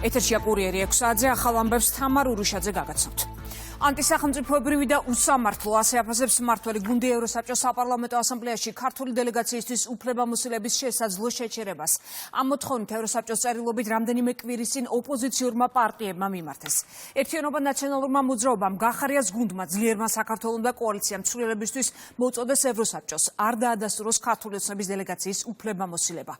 ეთერშია კურიერი 6 საათზე ახალ ამბებს თამარ ურუშაძე გაგაცნობთ. ანტისახელმწიფოებრივი და უსამართლო ასე აფასებს მმართველი გუნდი ევროსაბჭოს საპარლამენტო ასამბლეაში ქართული დელეგაციისთვის უფლებამოსილების შესაძლო შეჩერებას. ამ მოთხოვნით ევროსაბჭოს წერილობით რამდენიმე კვირის წინ ოპოზიციურმა პარტიებმა მიმართეს. ერთიანობა ნაციონალურმა მოძრაობამ გახარიას გუნდმა ძლიერმა საქართველოს და კოალიციამ ცვლილებისთვის მოუწოდეს ევროსაბჭოს არ დაადასტუროს ქართული ოცნების დელეგაციის უფლებამოსილება.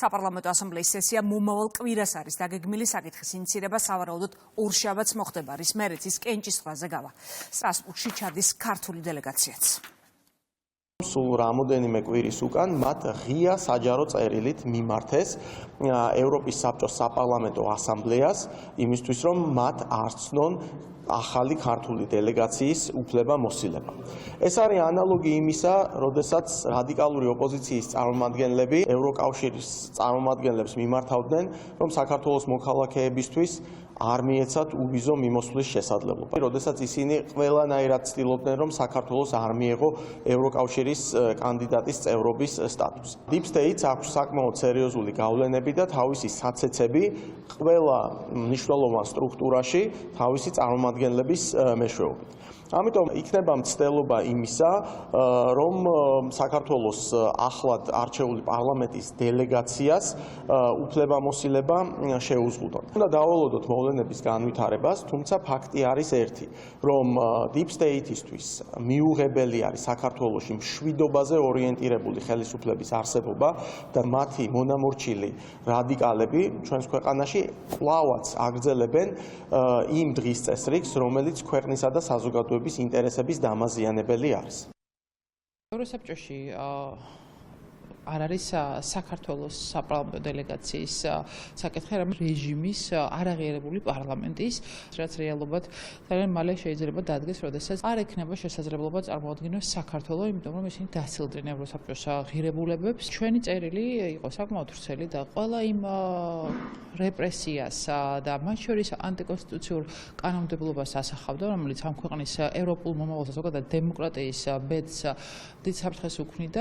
საპარლამენტო ასამბლეის სესია მომავალ კვირას არის დაგეგმილი საკითხის ინიცირება სავარაუდოდ ორშაბათს მოხდება, რის მერეც ის კენჭის ზღვაზე გავა. სტრასბურგში ჩადის ქართული დელეგაციაც. სულ რამოდენიმე კვირის უკან მათ ღია საჯარო წერილით მიმართეს ევროპის საბჭოს საპარლამენტო ასამბლეას იმისთვის რომ მათ არ ცნონ ახალი ქართული დელეგაციის უფლებამოსილება. ეს არის ანალოგი იმისა, როდესაც რადიკალური ოპოზიციის წარმომადგენლები ევროკავშირის წარმომადგენლებს მიმართავდნენ, რომ საქართველოს მოქალაქეებისთვის არ მიეცათ უბიზო მიმოსვლის შესაძლებლობა. როდესაც ისინი ყველანაირად ცდილობდნენ, რომ საქართველოს არ მიეღო ევროკავშირის კანდიდატის წევრობის სტატუსი. Deep State-ს აქვს საკმაოდ სერიოზული გავლენები და თავისი საცეცები ყველა მნიშვნელოვან სტრუქტურაში თავისი წარმომადგენლების მეშვეობით. ამიტომ იქნება მცდელობა იმისა, რომ საქართველოს ახლად არჩეული პარლამენტის დელეგაციას უფლებამოსილება შეუზღუდონ. უნდა დავალოდოთ მოვლენების განვითარებას, თუმცა ფაქტი არის ერთი, რომ Deep State-ისთვის მიუღებელი არის საქართველოში მშვიდობაზე ორიენტირებული ხელისუფლების არსებობა და მათი მონამორჩილი რადიკალები ჩვენს ქვეყანაში კვლავაც აგრძელებენ იმ დღის წესრიგს, რომელიც ქვეყნისა და საზოგადოების ინტერესების დამაზიანებელი არის. ევროსაბჭოში არ არის საქართველოს საპარლამენტო დელეგაციის საკითხი, არამედ რეჟიმის არაღიარებული პარლამენტის, რაც რეალობად ძალიან მალე შეიძლება დადგეს, როდესაც არ ექნება შესაძლებლობა წარმოადგინოს საქართველოს, იმიტომ რომ ისინი დასცილდნენ ევროსაბჭოს ღირებულებებს. ჩვენი წერილი იყო საკმაოდ ვრცელი და ყველა იმ რეპრესიას და მათ შორის ანტიკონსტიტუციურ კანონმდებლობას ასახავდა, რომელიც ამ ქვეყნის ევროპულ მომავალს და ზოგადად დემოკრატიის ბედს დიდ საფრთხეს უქმნიდა.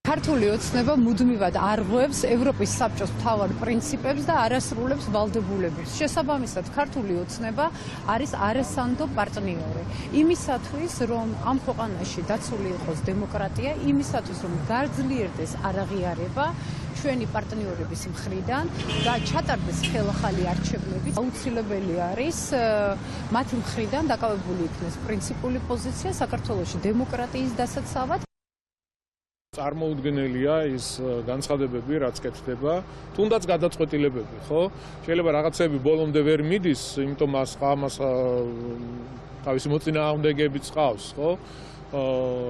ქართული ოცნება მუდმივად არღვევს ევროპის საბჭოს მთავარ პრინციპებს და არასრულებს ვალდებულებას. შესაბამისად, ქართული ოცნება არის არასანდო პარტნიორი. იმისათვის, რომ ამ ქვეყანაში დაცული იყოს დემოკრატია, იმისათვის, რომ გაძლიერდეს არაღიარება ჩვენი პარტნიორების მხრიდან და ჩატარდეს ხელახალი არჩევნები, აუცილებელი არის მათი მხრიდან დაკავებული იქნეს პრინციპული პოზიცია საქართველოში დემოკრატიის დასაცავად. წარმოუდგენელია ის განცხადებები, რაც კეთდება, თუნდაც გადაწყვეტილებები, ხო? შეიძლება რაღაცები ბოლომდე ვერ მიდის, იმიტომ ამას თავისი მოწინააღმდეგეებიც ყავს, ხო?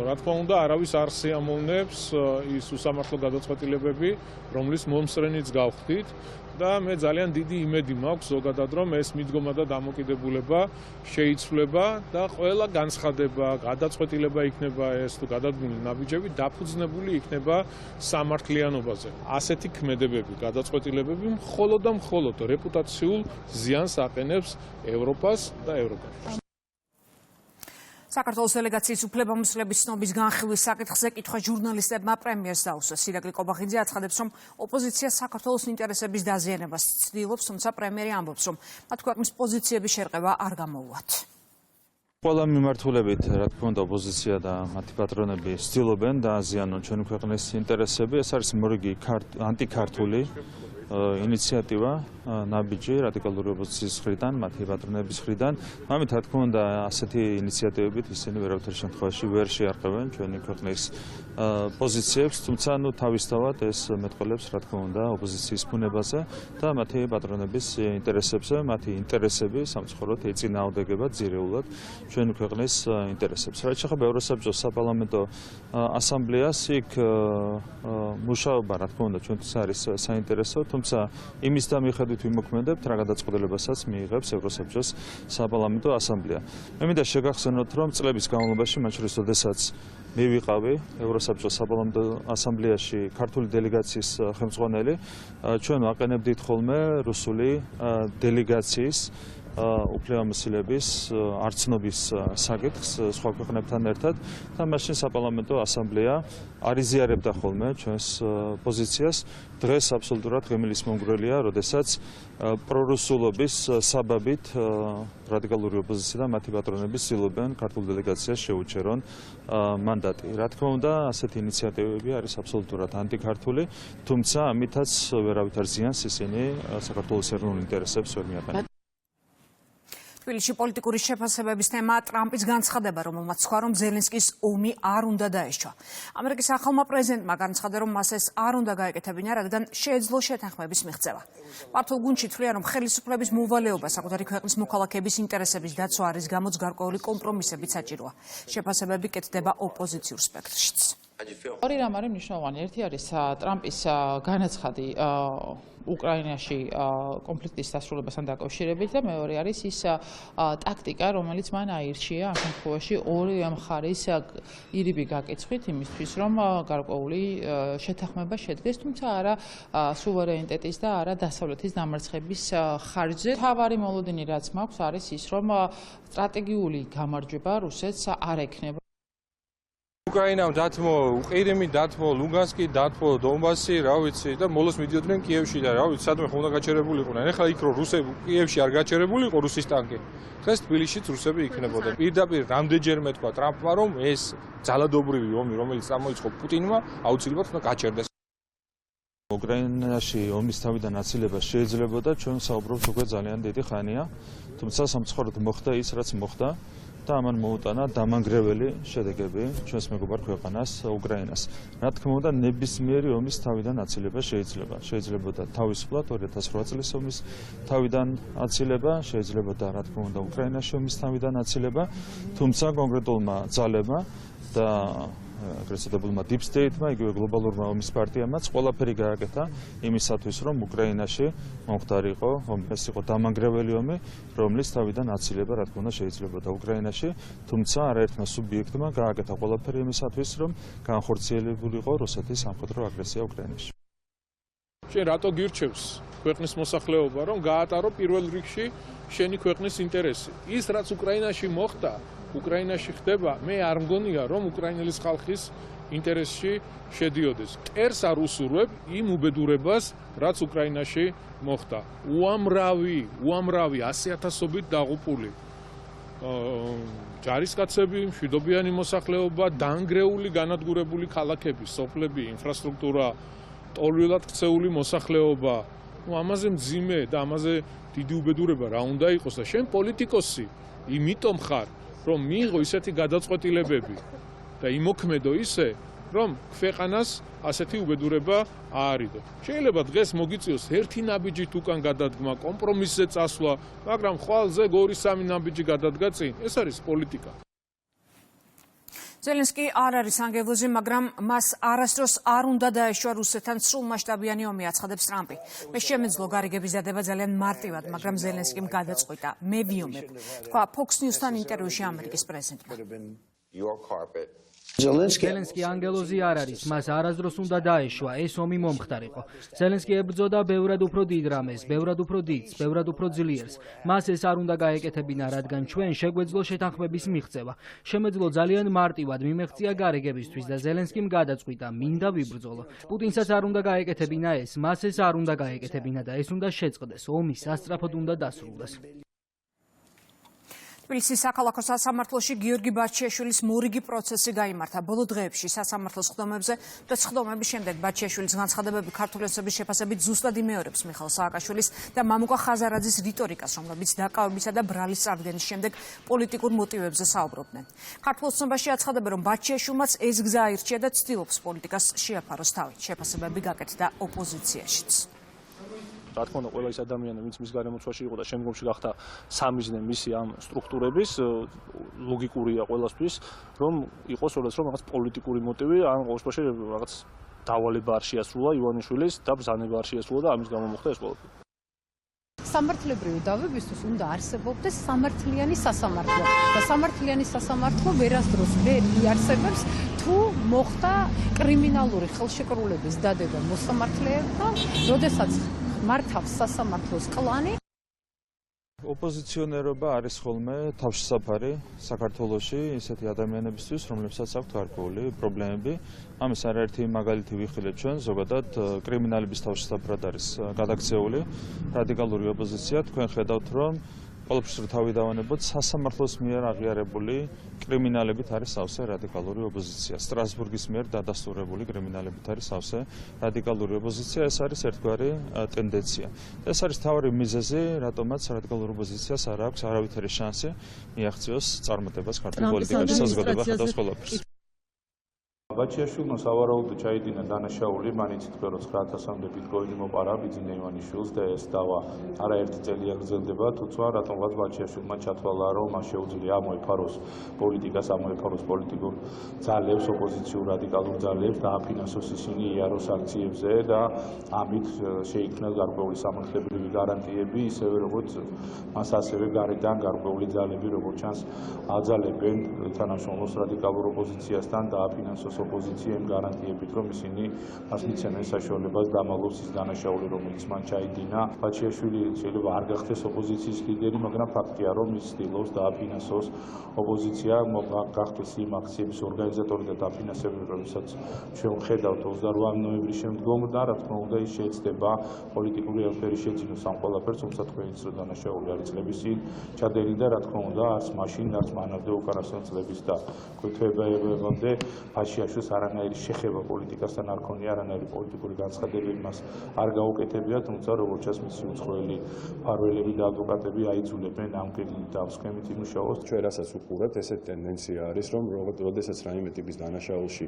რა თქმა უნდა, არავის არ სიამოვნებს ის უსამართლო გადაწყვეტილებები, რომლის მომსწრენიც გავხდით და მე ძალიან დიდი იმედი მაქვს ზოგადად, რომ ეს მიდგომა და დამოკიდებულება შეიცვლება და ყველა განცხადება, გადაწყვეტილება იქნება ეს თუ გადადგმული ნაბიჯები დაფუძნებული იქნება სამართლიანობაზე. ასეთი ქმედებები, გადაწყვეტილებები მხოლოდ და მხოლოდ რეპუტაციულ ზიანს აყენებს ევროპას და ევროკავშირს. საქართველოს დელეგაციის უფლებამოსილების ცნობის განხილვის საკითხზე კითხვა ჟურნალისტებმა პრემიერს დაუსვეს. სირაკლი კობახიძე აცხადებს, რომ ოპოზიცია საქართველოს ინტერესების დაზიანებას ცდილობს, თუმცა პრემიერი ამბობს, რომ მათ ქვეყნის პოზიციების შერყევა არ გამოუვათ. ყველა მიმართულებით, რა თქმა უნდა, ოპოზიცია და მათი პატრონები ცდილობენ დააზიანონ ჩვენი ქვეყნის ინტერესები. ეს არის მორიგი ანტიქართული ინიციატივა ნაბიჯი რადიკალური ოპოზიციის მხრიდან, მათი პატრონების მხრიდან. ამით რა თქმა უნდა, ასეთი ინიციატივებით ისინი ვერავითარ შემთხვევაში ვერ შეარყევენ ჩვენი ქვეყნის პოზიციებს, თუმცა თავისთავად ეს მეტყველებს რა თქმა უნდა ოპოზიციის ბუნებაზე და მათი პატრონების ინტერესებზე, მათი ინტერესები სამწუხაროდ ეწინააღმდეგება ძირეულად ჩვენი ქვეყნის ინტერესებს. რაც შეეხება ევროსაბჭოს საპარლამენტო ასამბლეას, იქ მუშაობა რა თქმა უნდა ჩვენთვის არის საინტერესო, თუმცა იმის და მიხედვით ვიმოქმედებთ, რა გადაწყვეტილებასაც მიიღებს ევროსაბჭოს საპარლამენტო ასამბლეა. მე მინდა შეგახსენოთ, რომ წლების განმავლობაში, მათ შორის როდესაც მე ვიყავი ევროსაბჭოს საპარლამენტო ასამბლეაში ქართული დელეგაციის ხელმძღვანელი, ჩვენ ვაყენებდით ხოლმე რუსული დელეგაციის უფლებამოსილების არცნობის საკითხს სხვა ქვეყნებთან ერთად და მაშინ საპარლამენტო ასამბლეა არ იზიარებდა ხოლმე ჩვენს პოზიციას. დღეს აბსოლუტურად ღიმილის მომგვრელია, როდესაც პრორუსულობის საბაბით რადიკალური ოპოზიცია და მათი პატრონები ცდილობენ ქართულ დელეგაციას შეუჩერონ მანდატი. რა თქმა უნდა, ასეთი ინიციატივები არის აბსოლუტურად ანტიქართული, თუმცა ამითაც ვერავითარ ზიანს ისინი საქართველოს ეროვნულ ინტერესებს ვერ მიაყენებენ. თბილისში პოლიტიკური შეფასებების თემა ტრამპის განცხადება, რომელმაც თქვა, რომ ზელენსკის ომი არ უნდა დაეშვა. ამერიკის ახალმა პრეზიდენტმა განცხადა, რომ მას ეს არ უნდა გაეკეთებინა, რადგან შეეძლო შეთანხმების მიღწევა. მართულ გუნდში თვლიან, რომ ხელისუფლების მოვალეობა საკუთარი ქვეყნის მოქალაქეების ინტერესების დაცვა არის გამოც გარკვეული კომპრომისებით საჭიროა. შეფასებები კეთდება ოპოზიციურ სპექტრშიც. ორი რამ არის მნიშვნელოვანი. ერთი არის ტრამპის განაცხადი უკრაინაში კონფლიქტის დასრულებასთან დაკავშირებით და მეორე არის ის ტაქტიკა, რომელიც მან აირჩია ამ შემთხვევაში ორივე მხარის ირიბი გაკეცხვით იმისთვის, რომ გარკვეული შეთანხმება შედგეს, თუმცა არა სუვერენიტეტის და არა დასავლეთის დამარცხების ხარჯზე. თავარი მოლოდინი რაც მაქვს არის ის, რომ სტრატეგიული გამარჯვება რუსეთს არ ექნება. უკრაინამ დათმო, ყირიმი დათმო, ლუგანსკი დათმო, დონბასი, რა ვიცი და მოლოს მიდიოდნენ კიევში და რა ვიცი, სადმე ხომ უნდა გაჩერებულიყვნენ. ეხლა იქ რო რუსები კიევში არ გაჩერებულიყო რუსის ტანკი. დღეს თბილისშიც რუსები იქნებოდნენ. პირდაპირ რამდენჯერმე თქვა ტრამპმა, რომ ეს ძალადობრივი ომი, რომელიც წამოიწყო პუტინმა, აუცილებლად უნდა გაჩერდეს. უკრაინაში ომის თავიდან აცილება შეიძლებოდა, ჩვენ საუბრობთ უკვე ძალიან დიდი ხანია, თუმცა სამწუხაროდ მოხდა ის, რაც მოხდა. და ამან მოუტანა დამანგრეველი შედეგები ჩვენს მეგობარ ქვეყანას უკრაინას. რა თქმა უნდა, ნებისმიერი ომის თავიდან აცილება შეიძლებოდა თავისუფლად 2008 წლის ომის თავიდან აცილება, შეიძლებოდა რა თქმა უნდა უკრაინაში ომის თავიდან აცილება, თუმცა კონკრეტულმა ძალებმა და ეგრეთ წოდებულმა deep state-მა, იგივე გლობალურმა ომის პარტიამაც ყველაფერი გააკეთა იმისათვის, რომ უკრაინაში მომხდარიყო ომი, ეს იყო დამანგრეველი ომი, რომლის თავიდან აცილება, რა თქმა უნდა, შეიძლებოდა უკრაინაში, თუმცა არაერთმა სუბიექტმა გააკეთა ყველაფერი იმისათვის, რომ განხორციელებულიყო რუსეთის სამხედრო აგრესია უკრაინაში. შენ რატო გირჩევს ქვეყნის მოსახლეობა, რომ გაატარო პირველ რიგში შენი ქვეყნის ინტერესი? ის რაც უკრაინაში მოხდა, უკრაინაში ხდება, მე არ მგონია, რომ უკრაინელის ხალხის ინტერესში შედიოდეს. მტერს არ უსურვებ იმ უბედურებას, რაც უკრაინაში მოხდა. უამრავი 100,000-ობით დაღუპული ჯარისკაცები, მშვიდობიანი მოსახლეობა, დანგრეული განადგურებული ქალაქები, სოფლები, ინფრასტრუქტურა, ტოლვილად ქცეული მოსახლეობა. ამაზე მძიმე და ამაზე დიდი უბედურება რა უნდა იყოს და შენ პოლიტიკოსი, იმიტომ ხარ რომ მიიღო ისეთი გადაწყვეტილებები და იმოქმედო ისე, რომ ქვეყანას ასეთი უბედურება აარიდო. შეიძლება დღეს მოგიწიოს ერთი ნაბიჯით უკან გადადგმა, კომპრომისზე წასვლა, მაგრამ ხვალზე 2-3 ნაბიჯი გადადგა წინ. ეს არის პოლიტიკა. ზელენსკი არ არის ანგელოზი, მაგრამ მას არასდროს არ უნდა დაეშვა რუსეთთან სრულმასშტაბიანი ომი, აცხადებს ტრამპი. მე შემეძლო გარიგების დადება ძალიან მარტივად, მაგრამ ზელენსკიმ გადაწყვიტა. მე ვიომებ, თქვა Fox News-თან ინტერვიუში ამერიკის პრეზიდენტმა. ზელენსკი ანგელოზი არ არის, მას არასდროს უნდა დაეშვა, ეს ომი მომხდარიყო. ზელენსკი ებრძოდა ბევრად უფრო დიდ რამეს, ბევრად უფრო დიდს, ბევრად უფრო ძლიერს. მას ეს არ უნდა გაეკეთებინა, რადგან ჩვენ შეგვეძლო შეთანხმების მიღწევა. შემეძლო ძალიან მარტივად მიმეღწია გარიგებისთვის და ზელენსკიმ გადაწყვიტა, მინდა ვიბრძოლო. პუტინსაც არ უნდა გაეკეთებინა ეს, მას ეს არ უნდა გაეკეთებინა და ეს უნდა შეწყდეს, ომი სასწრაფოდ უნდა დასრულდეს. თბილისის საქალაქო სასამართლოში გიორგი ბაჩიაშვილის მორიგი პროცესი გაიმართა. ბოლო დღეებში სასამართლოს ხდომებზე და ხდომების შემდეგ ბაჩიაშვილის განცხადებები ქართული ოცნების შეფასებით ზუსტად იმეორებს მიხეილ სააკაშვილის და მამუკა ხაზარაძის რიტორიკას, რომლებიც დაკავებისა და ბრალის წარდგენის შემდეგ პოლიტიკურ მოტივებზე საუბრობდნენ. ქართულ ოცნებაში აცხადებენ, რომ ბაჩიაშვილმაც ეს გზა აირჩია და ცდილობს პოლიტიკას შეაფაროს თავით. შეფასებები გაკეთდა ოპოზიციაშიც. რა თქმა უნდა, ყველა ის ადამიანი, ვინც მის გარემოცვაში იყო და შემდგომში გახდა სამიზნე მისი ამ სტრუქტურების, ლოგიკურია ყველასთვის, რომ იყოს როდესაც რომ რაღაც პოლიტიკური მოტივი, ან ყოველ შემთხვევაში რაღაც დავალება არ შეასრულა ივანიშვილის და ბრძანება არ შეასრულა და ამის გამო მოხდა ეს ყველაფერი. სამართლებრივი დავებისთვის უნდა არსებობდეს სამართლიანი სასამართლო და სამართლიანი სასამართლო ვერასდროს ვერ იარსებებს თუ მოხდა კრიმინალური ხელშეკრულების დადება მოსამართლეებმა, როდესაც მართავს სასამართლოს კლანი ოპოზიციონერობა არის ხოლმე თავშესაფარი საქართველოში ისეთი ადამიანებისთვის, რომლებსაც აქვთ გარკვეული პრობლემები. ამის არაერთი მაგალითი ვიხილეთ ჩვენ, ზოგადად კრიმინალების თავშესაფრად არის გადაქცეული რადიკალური ოპოზიცია. თქვენ ხედავთ, რომ ყოველთვის თავი დავანებოთ, სასამართლოს მიერ აღიარებული კრიმინალებით არის სავსე რადიკალური ოპოზიცია. სტრასბურგის მიერ დადასტურებული კრიმინალებით არის სავსე რადიკალური ოპოზიცია. ეს არის ერთგვარი ტენდენცია. ეს არის თავარი მიზეზი, რატომაც რადიკალურ ოპოზიციას არ აქვს არავითარი შანსი მიაღწიოს წარმატებას ქართულ პოლიტიკაში, საზოგადოება ხედავს ყველაფერს. ბაჩიაშვილმა სავარაუდოდ ჩაიდინა დანაშაული, მან იცით რომ 9000-მდე ბიტკოინი მოპარა ბიძინა ივანიშვილს და ეს დავა არაერთი წელი აგრძელდება, თუმცა რატომღაც ბაჩიაშვილმა ჩათვალა, რომ მას შეუძლია ამოეფაროს პოლიტიკას, ამოეფაროს პოლიტიკურ ძალებს, ოპოზიციურ რადიკალურ ძალებს, დააფინანსოს ისინი იაროს აქციებზე და ამით შეიქმნეს გარკვეული სამართლებრივი გარანტიები, ისევე როგორც მას ასევე გარედან გარკვეული ძალები, როგორც ჩანს, აძალებენ თანამშრომლობს რადიკალურ ოპოზიციასთან დააფინანსოს ოპოზიცია იმ გარანტიებით, რომ ისინი მას მიცემენ საშუალებას დამალოს ის დანაშაული, რომელიც მან ჩაიდინა. ბაჩიაშვილი შეიძლება არ გახდეს ოპოზიციის ლიდერი, მაგრამ ფაქტია, რომ ის ცდილობს დააფინანსოს ოპოზიცია, გახდეს იმ აქციების ორგანიზატორი და დაფინანსებული, რომელსაც ჩვენ ხედავთ 28 ნოემბრის შემდგომ და რა თქმა უნდა ის შეეცდება პოლიტიკური ელფერი შეძინოს ამ ყველაფერს, თუმცა თქვენიც რომ დანაშაული არის წლების წინ ჩადენილი და რა თქმა უნდა არც მაშინ, არც მანამდე უკანასკნელ წლების და გვეთვებებამდე ბაჩიაშვილს არანაირი შეხება პოლიტიკასთან არ ქონია, არანაირი პოლიტიკური განცხადებები მას არ გაუკეთებია, თუმცა როგორც ჩანს მისი უცხოელი მფარველები და ადვოკატები აიძულებენ ამ კედლით დავსქვემით იმუშაოს. ჩვენ რასაც უყურებთ, ესეთი ტენდენცია არის, რომ როდესაც რაიმე ტიპის დანაშაულში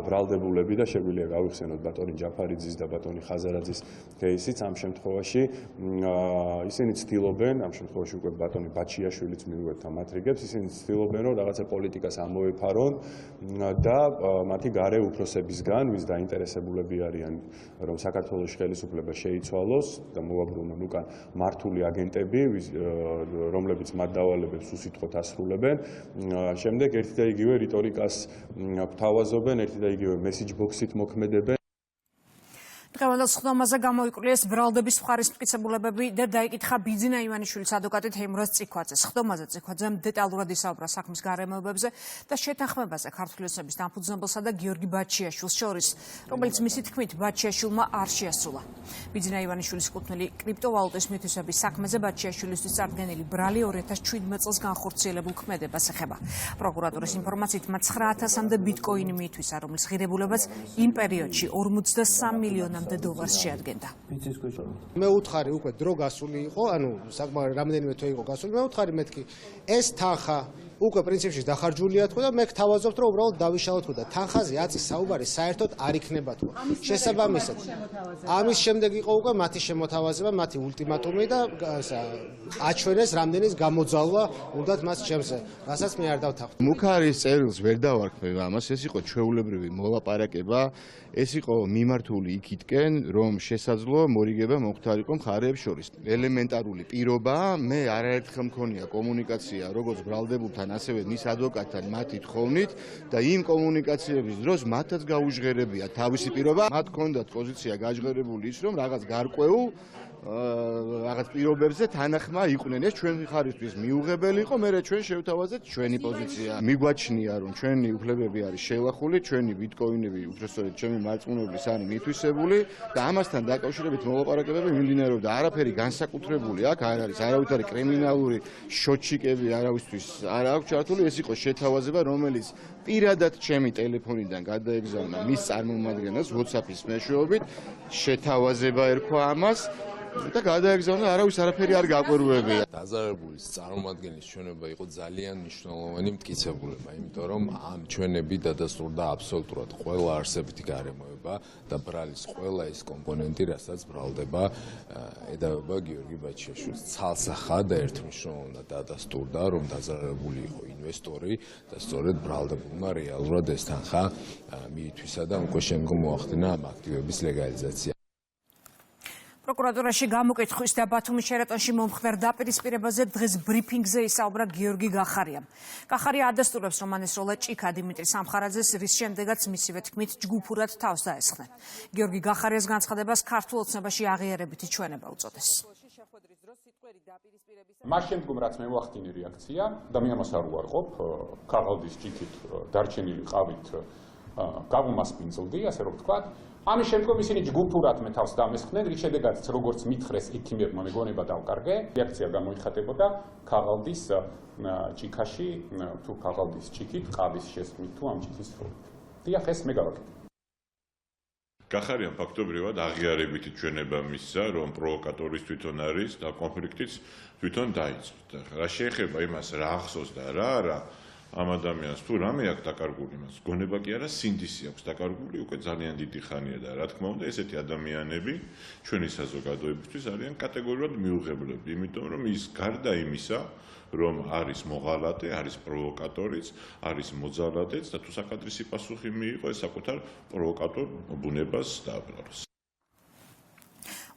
ბრალდებულები და შეგვიძლია გავიხსენოთ ბატონი ჯაფარიძის და ბატონი ხაზარაძის кейსიც, ამ შემთხვევაში ისინი ცდილობენ, ამ შემთხვევაში უკვე ბატონი ბაჩიაშვილიც მიუღებთ ამ რიგებს, ისინი ცდილობენ, რომ რაღაცა პოლიტიკას ამოეფარონ და მათი გარე უფროსებისგან, ვის დაინტერესებულები არიან, რომ საქართველოს ხელისუფლება შეიცვალოს და მოაბრუნონ უკან მართული აგენტები, რომლებიც მათ დავალებებს უსიტყვოდ ასრულებენ. შემდეგ ერთი და იგივე რიტორიკას გვთავაზობენ, ერთი და იგივე მესიჯ ბოქსით მოქმედებენ. დღევანდელ სხდომაზე გამოიკვლიეს ბრალდების მხარის მტკიცებულებები და დაიკითხა ბიძინა ივანიშვილის ადვოკატი თეიმურაზ წიქვაძე. სხდომაზე წიქვაძემ დეტალურად ისაუბრა საქმის გარემოებებზე და შეთანხმებაზე ქართული ოცნების დამფუძნებელსა და გიორგი ბაჩიაშვილს შორის, რომელიც მისი თქმით ბაჩიაშვილმა არ შეასრულა. ბიძინა ივანიშვილის კუთვნილი კრიპტოვალუტის მითვისების საქმეზე ბაჩიაშვილისთვის წარდგენილი ბრალი 2017 წელს განხორციელებულ ქმედებას ეხება. პროკურატურის ინფორმაციით მათ 9000-მდე ბიტკოინი მიითვისა, რომლის ღირებულებაც იმ პერიოდში 53 მილიონამდე $დოლარს შეადგენდა. მე უთხარი უკვე დრო გასული იყო, ანუ საკმაოდ რამდენიმე თვე იყო გასული. მე უთხარი მეთქი ეს თანხა უკვე პრინციპში დახარჯულია თქო და მე გთავაზობთ რომ უბრალოდ დავიშალოთ თქო და თანხაზე აწის საუბარი საერთოდ არ იქნება თქო. შესაბამისად ამის შემდეგ იყო უკვე მათი შემოთავაზება, მათი ულტიმატუმი და აჩვენეს რამდენის გამოძალვა უნდათ მას ჩემს, რასაც მე არ დავთანხმ. მუქარის წერილს ვერ დავარქმევ ამას, ეს იყო ჩვეულებრივი მოლაპარაკება, ეს იყო მიმართული იქითკენ, რომ შესაძლო მორიგება მოხდარიყო მხარეებს შორის. ელემენტარული პირობა, მე არაერთხელ მქონია კომუნიკაცია როგორც ბრალდებულთან, ასევე მის ადვოკატთან მათი თხოვნით და იმ კომუნიკაციების დროს მათაც გაუჟღერებია თავისი პირობა. მათ ჰქონდათ პოზიცია გაჟღერებული ის, რომ რაღაც გარკვეულ რაღაც პირობებზე თანახმა იყვნენ. ეს ჩვენ ხარისთვის მიუღებელი იყო, მე ჩვენ შევთავაზეთ ჩვენი პოზიცია. მიგვაჩნია, რომ ჩვენი უფლებები არის შელახული, ჩვენი ბიტკოინები, უბრალოდ ჩემი მარწმუნებლის არის მითვისებული და ამასთან დაკავშირებით მოლაპარაკებები მიმდინარეობდა. არაფერი განსაკუთრებული აქ არ არის, არავითარი კრიმინალური შოჩიკები არავისთვის არ აქვს ჩართული, ეს იყო შეთავაზება, რომელიც პირადად ჩემი ტელეფონიდან გადაეგზავნა მის წარმომადგენელს WhatsApp-ის მეშვეობით, შეთავაზება ერქვა ამას. და გადაეგზავნა არავის არაფერი არ გაკვირვებია. დაზარალების წარმომადგენლის ჩვენება იყო ძალიან მნიშვნელოვანი მტკიცებულება, იმიტომ რომ ამ ჩვენები დადასტურდა აბსოლუტურად ყველა არსებითი გარემოება და ბრალის ყველა ის კომპონენტი, რასაც ბრალდება ედავება გიორგი ბაჩიაშვილს. ცალსახად და ერთმნიშვნელოვნად დადასტურდა, რომ დაზარალებული იყო ინვესტორი და სწორედ ბრალდებულმა რეალურად ეს თანხა მიითვისა და უკვე შემდგომ მოახდინა ამ აქტივების ლეგალიზაცია. პროკურატურაში გამოკითხვის და ბათუმის შერატონში მომხდარ დაპირისპირებაზე დღეს ბრიფინგზე ისაუბრა გიორგი გახარიამ. გახარია ადასტურებს, რომ მან ესროლა ჭიქა დიმიტრი სამხარაძეს, რის შემდეგაც მისივე თქმით ჯგუფურად თავს დაესხნენ. გიორგი გახარიას განცხადებას ქართულ ოცნებაში აღიარებითი ჩვენება უწოდეს. მას შემდგომ რაც მე ვახდინე რეაქცია და მე ამას არ უარყოფ, ქაღალდის ჭიქით დარჩენილი ყავით გავუმასპინძლდი, ასე რომ ვთქვა. ამის შემდგომ ისინი ჯგუფურად მე თავს დამესხდნენ, რის შედეგადაც როგორც მითხრეს ექიმებმა მეგონება დავკარგე, რეაქცია გამოიხატებოდა ქაღალდის ჭიქაში, თუ ქაღალდის ჭიქით, ყავის შესხმით თუ ამ ჭიქის სროლით. დიახ, ეს მე გავაკეთე. გახარიან ფაქტობრივად აღიარებითი ჩვენება მისცა, რომ პროვოკატორის თვითონ არის და კონფლიქტიც თვითონ დაიწყო. რა შეეხება იმას, რა ახსოვს და რა არა, ამ ადამიანს თუ რამე აქვს დაკარგული, მას გონება კი არა, სინდისი აქვს დაკარგული უკვე ძალიან დიდი ხანია და რა თქმა უნდა, ესეთი ადამიანები ჩვენი საზოგადოებისთვის არიან კატეგორიულად მიუღებლები, იმიტომ რომ ის გარდა იმისა, რომ არის მოღალატე, არის პროვოკატორიც, არის მოძალადეც და თუ საკადრისი პასუხი მიიღო, ეს საკუთარ პროვოკატორ ბუნებას დააბრალოს.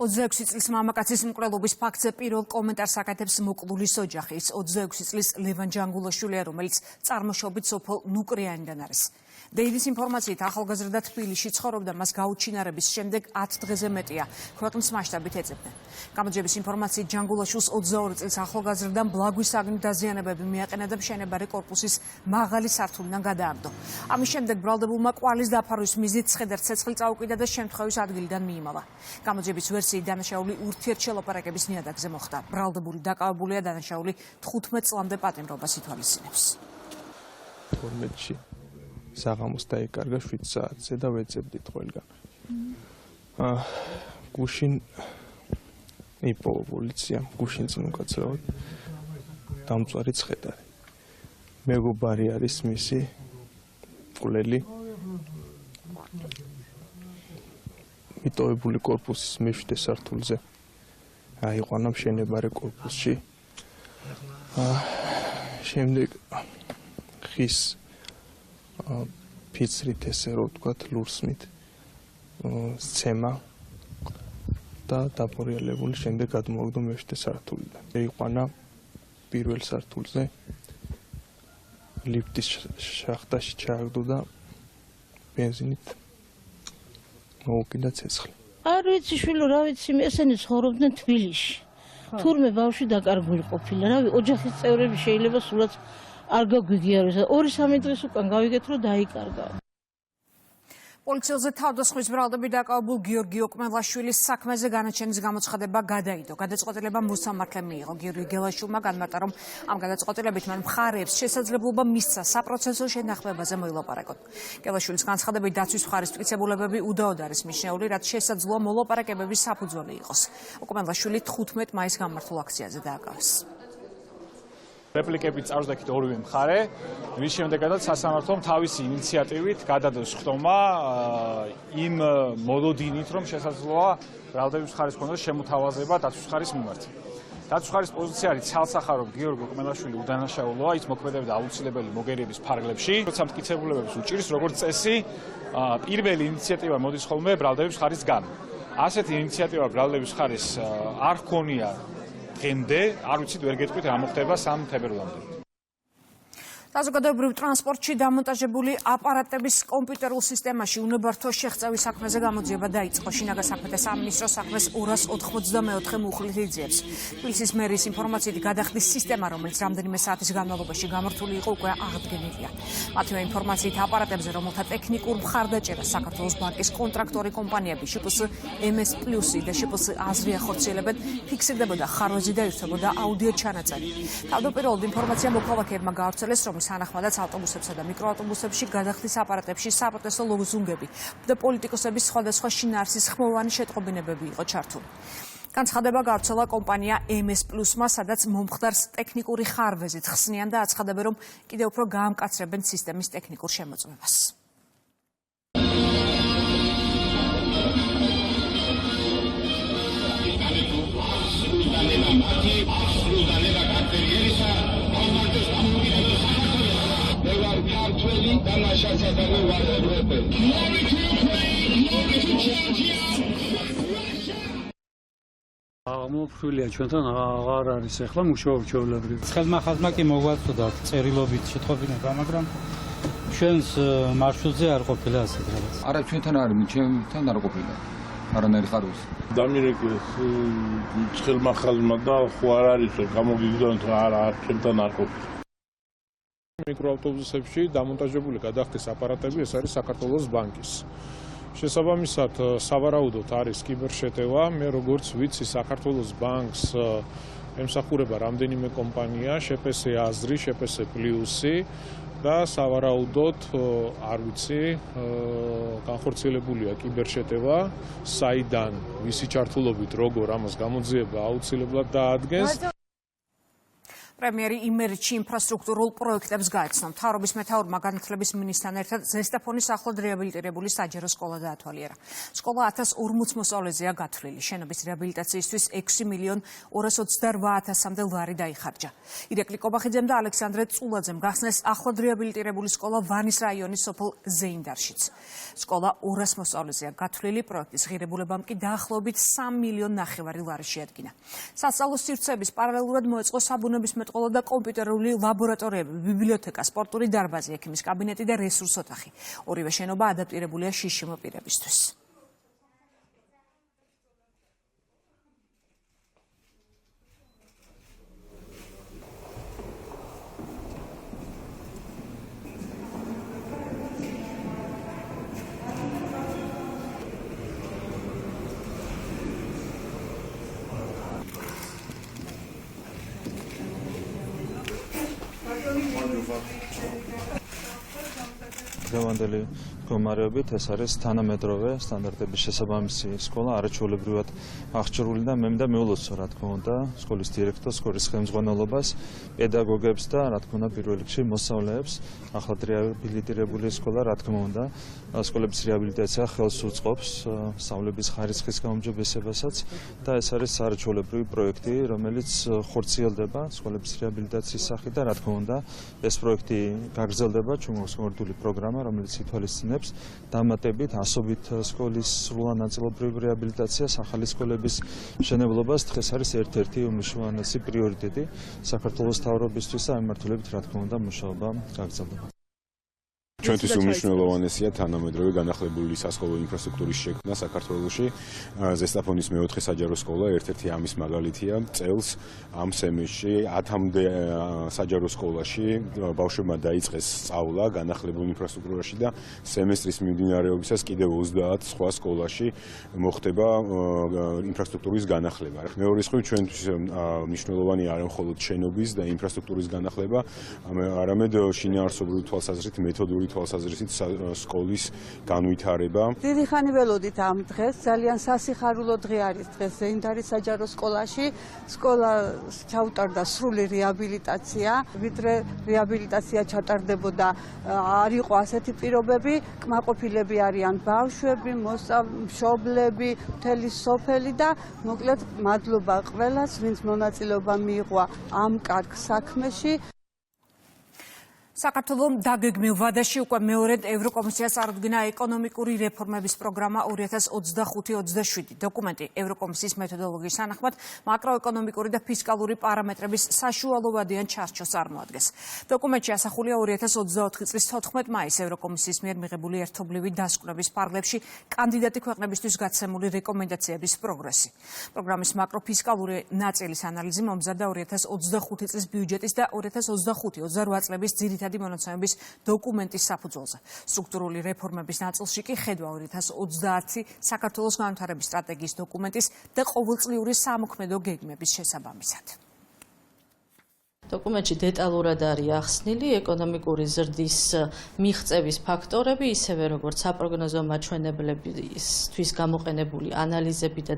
26 წლის მამაკაცის მკვლელობის ფაქტზე პირველ კომენტარს აკეთებს მოკლულის ოჯახი. ის 26 წლის ლევან ჯანგულაშვილია, რომელიც წარმოშობით სოფელ ნუკრიანიდან არის. დეილის ინფორმაციით ახალგაზრდა თბილისში ცხოვრობდა, მას გაუჩინარების შემდეგ 10 დღეზე მეტია ქვეყნის მასშტაბით ეძებდნენ. გამოძიების ინფორმაციით ჯანგულაშვილს 22 წლის ახალგაზრდამ ბლაგვის აგნით დაზიანებები მიაყენა და მშენებარე კორპუსის მაღალი სართულიდან გადააგდო. ამის შემდეგ ბრალდებულმა კვალის დაფარვის მიზნით ცხედარ ცეცხლი წაუკიდა და შემთხვევის ადგილიდან მიიმალა. გამოძიების ვერსიით დანაშაული ურთიერთშელაპარაკების ნიადაგზე მოხდა. ბრალდებული დაკავებულია, დანაშაული 15 წლამდე პატიმრობას ითვალისწინებს. 12-ში საღამოს დაიკარგა 7 საათზე და ვეძებდით ყველგან. გუშინ იპოვა პოლიციამ, გუშინ წინ უკაცრავად დამწვარი ცხედარი. მეგობარი არის მისი მკვლელი. მიტოვებული კორპუსის მე-7 სართულზე აიყვანა მშენებარე კორპუსში. შემდეგ ხის ფიცრით ესე რომ ვთქვათ, ლურსმით სცემა და დაპორიალებული შემდეგ გადმოვაგდო მე-7 სართულიდან. აიყვანა პირველ სართულზე ლიფტის შახტაში ჩააგდო და ბენზინით მოუკიდა ცეცხლი. არ ვიცი შვილო, რა ვიცი, ესენი ცხოვრობდნენ თბილისში. თურმე ბავშვი დაკარგული ყოფილა, რავი, ოჯახის წევრები შეიძლება სულაც არ გაგვიგიაროს. 2-3 დღეს უკან გავიგეთ, რომ დაიკარგა. პოლიციელზე თავდასხმის ბრალდები დაკავებულ გიორგი ოკმელაშვილის საქმეზე განაჩენის გამოცხადება გადაიდო. გადაწყვეტილება მოსამართლემ მიიღო. გიორგი გელაშვილმა განმარტა, რომ ამ გადაწყვეტილებით მან მხარეებს შესაძლებლობა მისცა საპროცესო შენახმებაზე მოილაპარაკონ. გელაშვილის განცხადებით დაცვის მხარის მტკიცებულებები უდაოდ არის მიჩნეული, რაც შესაძლოა მოლაპარაკებების საფუძველი იყოს. ოკმელაშვილი 15 მაისს გამართულ აქციაზე დააკავეს. რეპლიკებით წარსდაქით ორივე მხარე, რის შემდეგაც სასამართლომ თავისი ინიციატივით გადადოს ხტომა იმ მოლოდინით, რომ შესაძლოა ბრალდების მხარის კონდეს შემოთავაზება დაცვის მხარის მიმართ. დაცვის მხარის პოზიცია არის ცალსახა, რომ გიორგი ოკმელაშვილი უდანაშაულოა, ის მოქმედებდა აუცილებელი მოგერიების ფარგლებში. როცა მტკიცებულებებს უჭირს, როგორც წესი, პირველი ინიციატივა მოდის ხოლმე ბრალდების მხარისგან. ასეთი ინიციატივა ბრალდების მხარის არ ჰქონია დღემდე, არ ვიცით, ვერ გეტყვით რა მოხდება 3 თებერვლამდე. საზოგადოებრივ ტრანსპორტში დამონტაჟებული აპარატების კომპიუტერულ სისტემაში უნებართვო შეღწევის საქმეზე გამოძიება დაიწყო. შინაგან საქმეთა სამინისტროს საქმეს 294 მუხლით იძიებს. თბილისის მერის ინფორმაციით გადახდის სისტემა, რომელიც რამდენიმე საათის განმავლობაში გამართული იყო, უკვე აღდგენილია. მათივე ინფორმაციით აპარატებზე, რომელთა ტექნიკურ მხარდაჭერას საქართველოს ბანკის კონტრაქტორი კომპანიები შპს MS Plus-ი და შპს აზრი ახორციელებენ, ფიქსირდებოდა ხარვეზი და ირთვებოდა აუდიო ჩანაწერი. თავდაპირველად ინფორმაცია მოქალაქეებმა გაავრცელეს, რომ სანახმადაც ავტობუსებსა და მიკროავტობუსებში გადახდის აპარატებში საპროტესტო ლოზუნგები და პოლიტიკოსების სხვადასხვა შინაარსის ხმოვანი შეტყობინებები იყო ჩართული. განცხადება გავრცელა კომპანია MS Plus-მა, სადაც მომხდარს ტექნიკური ხარვეზით ხსნიან და აცხადებენ, რომ კიდევ უფრო გაამკაცრებენ სისტემის ტექნიკურ შემოწმებას. აღმოფხვრილია ჩვენთან აღარ არის ახლა მუშაობ ჩვეულებრივ. ხელმახაზმა კი მოგვაწოდა წერილობით შეტყობინება, მაგრამ ჩვენს მარშრუტზე არ ყოფილა ასეთ რაღაც. არა, ჩვენთან არის, ჩვენთან არ ყოფილა. არანაირი ხარვის. დამირეკეს ცხელმა ხალმა და ხო არ არის გამოგიგდონ თუ არა ჩემთან არ ყოფილი. მიკროავტობუსებში დამონტაჟებული გადახდის აპარატები ეს არის საქართველოს ბანკის. შესაბამისად, სავარაუდოდ არის კიბერშეტევა. მე როგორც ვიცი, საქართველოს ბანკს ემსახურება რამდენიმე კომპანია, შეპესე აზრი, შეპესე პლუსი და სავარაუდოდ არ ვიცი, განხორციელებულია კიბერშეტევა, საიდან მისი ჩართულობით როგორ ამას გამოძიება აუცილებლად დაადგენს. პრემიერი იმერეთში ინფრასტრუქტურულ პროექტებს გაეცნო. მთავრობის მეთაურმა განათლების მინისტრთან ერთად ზესტაფონის ახლად რეაბილიტირებული საჯარო სკოლა დაათვალიერა. სკოლა 1040 მოსწავლეზეა გათვლილი. შენობის რეაბილიტაციისთვის 6.228.000-მდე ლარი დაიხარჯა. ირაკლი კობახიძემ და ალექსანდრე წულაძემ გახსნეს ახლად რეაბილიტირებული სკოლა ვანის რაიონის სოფელ ზეინდარშიც. სკოლა 200 მოსწავლეზეა გათვლილი. პროექტის ღირებულებამ კი დაახლოებით 3.5 მილიონი ლარი შეადგინა. სასწავლო სივრცეების პარალელურად მოეწყო საბუნების სკოლა და კომპიუტერული ლაბორატორიები, ბიბლიოთეკა, სპორტული დარბაზი, ექიმის კაბინეტი და რესურს ოთახი. ორივე შენობა ადაპტირებულია შიშიმო პირებისთვის. დღევანდელი მდგომარეობით ეს არის თანამედროვე სტანდარტების შესაბამისი სკოლა, არაჩვეულებრივად აღჭურვილი და მე მინდა მიულოცო, რა თქმა უნდა, სკოლის დირექტორს, სკოლის ხელმძღვანელობას, პედაგოგებს და რა თქმა უნდა, პირველ რიგში მოსწავლეებს. ახლად რეაბილიტირებული სკოლა, რა თქმა უნდა, სკოლების რეაბილიტაცია ხელს უწყობს სწავლების ხარისხის გაუმჯობესებასაც და ეს არის არაჩვეულებრივი პროექტი, რომელიც ხორციელდება სკოლების რეაბილიტაციის სახით და რა თქმა უნდა, ეს პროექტი გაგრძელდება ჩუმოვსმորդული პროგრამა, რომელიც ითვალისწინებს დამატებით ასობით სკოლის სრულანაწილობრივ რეაბილიტაციას, ახალი სკოლების მშენებლობას. დღეს არის ერთ-ერთი უმნიშვნელოვანესი პრიორიტეტი საქართველოს მთავრობისთვის და მიმართულებით რა თქმა უნდა მუშაობა გაგრძელდება. ჩვენთვის უმნიშვნელოვანესია თანამედროვე განახლებული სასკოლო ინფრასტრუქტურის შექმნა საქართველოში. ზესტაფონის მეოთხე საჯარო სკოლა ერთ-ერთი ამის მაგალითია. წელს ამ სემესტრში 10-მდე საჯარო სკოლაში ბავშვებმა დაიწყეს სწავლა განახლებულ ინფრასტრუქტურაში და სემესტრის მიმდინარეობისას კიდევ 30 სხვა სკოლაში მოხდება ინფრასტრუქტურის განახლება. მეორე მხრივ ჩვენთვის მნიშვნელოვანი არა მხოლოდ შენობის და ინფრასტრუქტურის განახლება, არამედ შინაარსობრივი თვალსაზრისით მეთოდური თვალსაზრისით სკოლის განვითარება. დიდი ხანი ველოდით ამ დღეს, ძალიან სასიხარულო დღე არის დღეს ზეინდარის საჯარო სკოლაში. სკოლას ჩაუტარდა სრული რეაბილიტაცია, ვიდრე რეაბილიტაცია ჩატარდებოდა, არ იყო ასეთი პირობები, კმაყოფილები არიან ბავშვები, მშობლები, მთელი სოფელი და მოკლედ მადლობა ყველას, ვინც მონაწილეობა მიიღო ამ კარგ საქმეში. საქართველოს დაგეგმილ ვადაში უკვე მეორედ ევროკომისიას წარუდგინა ეკონომიკური რეფორმების პროგრამა 2025-27. დოკუმენტი ევროკომისიის მეთოდოლოგიის თანახმად მაკროეკონომიკური და ფისკალური პარამეტრების საშუალოვადიან ჩარჩოს წარმოადგენს. დოკუმენტში ასახულია 2024 წლის 14 მაისს ევროკომისიის მიერ მიღებული ერთობლივი დასკვნების ფარგლებში კანდიდატი ქვეყნებისთვის გაცემული რეკომენდაციების პროგრესი. პროგრამის მაკროფისკალური ნაწილის ანალიზი მომზადდა 2025 წლის ბიუჯეტის და 2025-28 წლების ძირითადი მონაცემების დოკუმენტის საფუძველზე. სტრუქტურული რეფორმების ნაწილში კი ხედვა 2030 საქართველოს განვითარების სტრატეგიის დოკუმენტის და ყოველწლიური სამოქმედო გეგმების შესაბამისად. დოკუმენტში დეტალურად არის ახსნილი ეკონომიკური ზრდის მიღწევის ფაქტორები, ისევე როგორც საპროგნოზო მაჩვენებლებისთვის გამოყენებული ანალიზები და